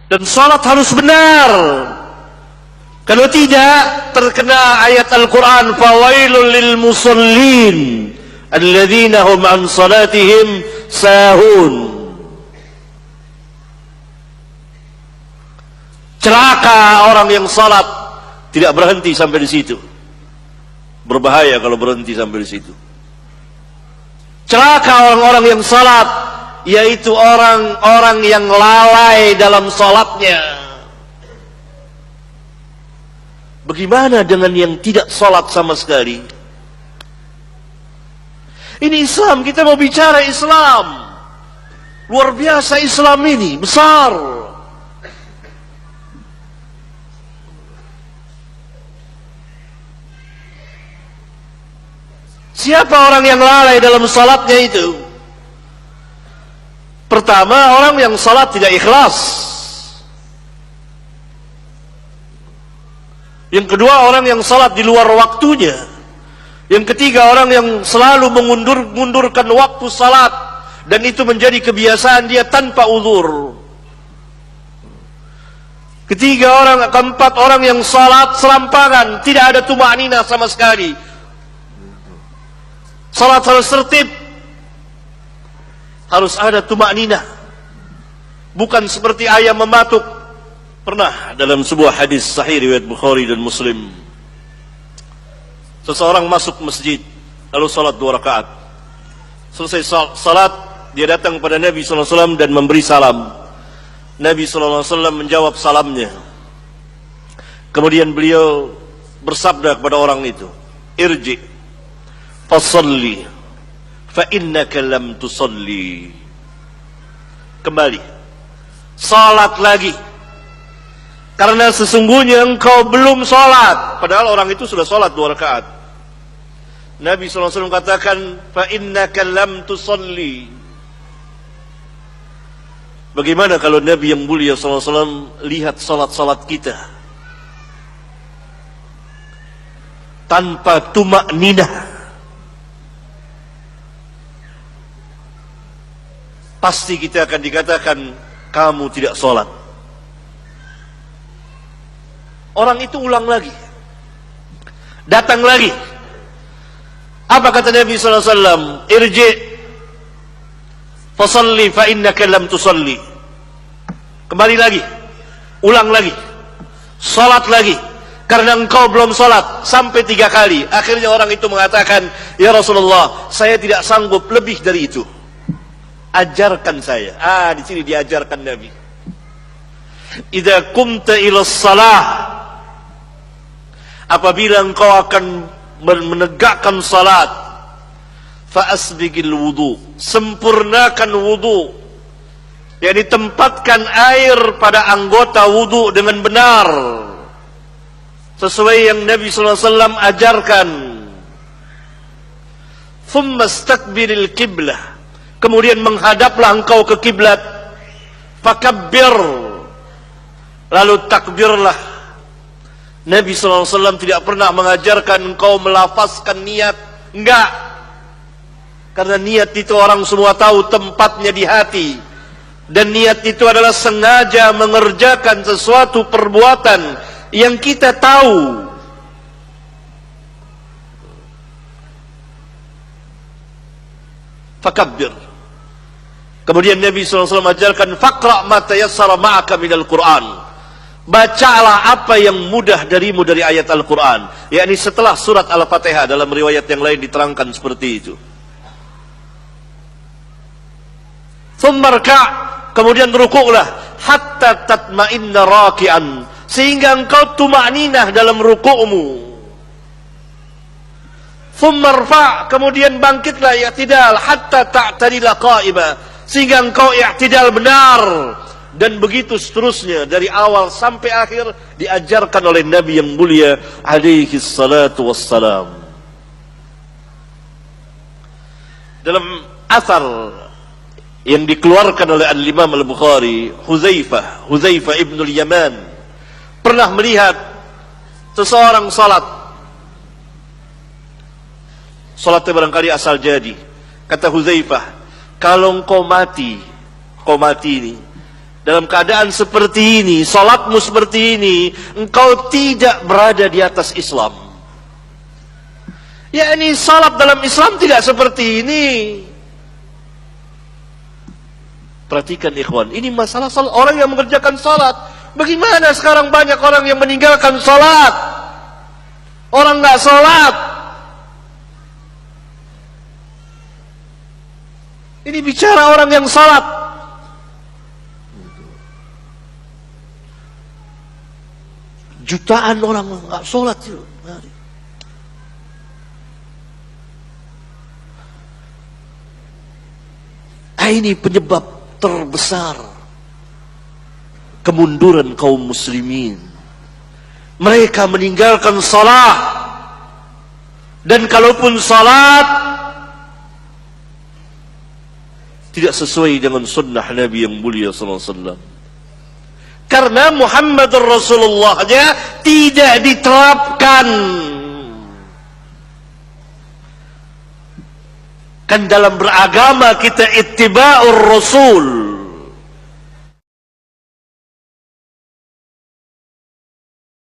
Dan salat harus benar. Kalau tidak, terkena ayat Al-Quran, fawailul lil musallin alladzina hum an salatihim sahun. Celaka orang yang salat tidak berhenti sampai di situ. Berbahaya kalau berhenti sampai di situ. Celaka orang-orang yang salat, yaitu orang-orang yang lalai dalam salatnya. Bagaimana dengan yang tidak salat sama sekali? Ini Islam, kita mau bicara Islam. Luar biasa Islam ini, besar. Siapa orang yang lalai dalam salatnya itu? Pertama, orang yang salat tidak ikhlas. Yang kedua, orang yang salat di luar waktunya. Yang ketiga, orang yang selalu mengundurkan waktu salat, dan itu menjadi kebiasaan dia tanpa uzur. Keempat, orang yang salat serampangan, tidak ada tumanina sama sekali. Salat harus tertib, harus ada tumanina, bukan seperti ayam mematuk. Pernah dalam sebuah hadis sahih riwayat Bukhari dan Muslim, seseorang masuk masjid lalu salat 2 rakaat. Selesai salat, dia datang kepada Nabi SAW dan memberi salam. Nabi SAW menjawab salamnya. Kemudian beliau bersabda kepada orang itu, irji fasalli fa innaka lam tusalli. Kembali, salat lagi, karena sesungguhnya engkau belum salat. Padahal orang itu sudah salat 2 rakaat. Nabi SAW katakan, fa innaka lam tusalli. Bagaimana kalau Nabi yang mulia SAW lihat salat-salat kita tanpa tumakninah? Pasti kita akan dikatakan, kamu tidak salat. Orang itu ulang lagi, datang lagi. Apa kata Nabi SAW? Irji fasalli fa innaka lam tusalli. Kembali lagi, ulang lagi, salat lagi, karena engkau belum salat. Sampai 3 kali. Akhirnya orang itu mengatakan, ya Rasulullah, saya tidak sanggup lebih dari itu. Ajarkan saya. Di sini diajarkan Nabi. Idza qumta ila shalah, apabila engkau akan menegakkan salat, fa asbigil wudu, sempurnakan wudu, yakni tempatkan air pada anggota wudu dengan benar sesuai yang Nabi SAW ajarkan. Thumma istaqbilil qiblah, kemudian menghadaplah engkau ke kiblat. Fakabbir, lalu takbirlah. Nabi SAW tidak pernah mengajarkan engkau melafazkan niat. Enggak. Karena niat itu orang semua tahu tempatnya di hati. Dan niat itu adalah sengaja mengerjakan sesuatu perbuatan yang kita tahu. Fakabbir. Kemudian Nabi SAW ajarkan, faqra' ma tayassara ma'aka minal Qur'an. Bacalah apa yang mudah darimu dari ayat Al-Quran, yakni setelah surat Al-Fatihah. Dalam riwayat yang lain diterangkan seperti itu. Thummarka', kemudian rukuklah, hatta tatma'inna raki'an, sehingga engkau tumakninah dalam rukukmu. Thummarfa', kemudian bangkitlah i'tidal, hatta ta'tadila qa'ima, sehingga engkau i'tidal benar. Dan begitu seterusnya, dari awal sampai akhir diajarkan oleh Nabi yang mulia alaihi salatu wassalam. Dalam athar yang dikeluarkan oleh Al-Imam Al-Bukhari, Huzaifah ibn al-Yaman pernah melihat seseorang salatnya barangkali asal jadi. Kata Huzaifah, kalau engkau mati ini, dalam keadaan seperti ini, salatmu seperti ini, engkau tidak berada di atas Islam. Yakni salat dalam Islam tidak seperti ini. Perhatikan ikhwan, ini masalah salat, orang yang mengerjakan salat. Bagaimana sekarang banyak orang yang meninggalkan salat? Orang nggak salat. Ini bicara orang yang salat. Jutaan orang nggak sholat itu. Ini penyebab terbesar kemunduran kaum muslimin. Mereka meninggalkan salat, dan kalaupun salat tidak sesuai dengan sunnah Nabi yang mulia sallallahu alaihi wasallam. Karena Muhammad Rasulullah-nya tidak diterapkan. Kan dalam beragama kita ittiba'ur Rasul.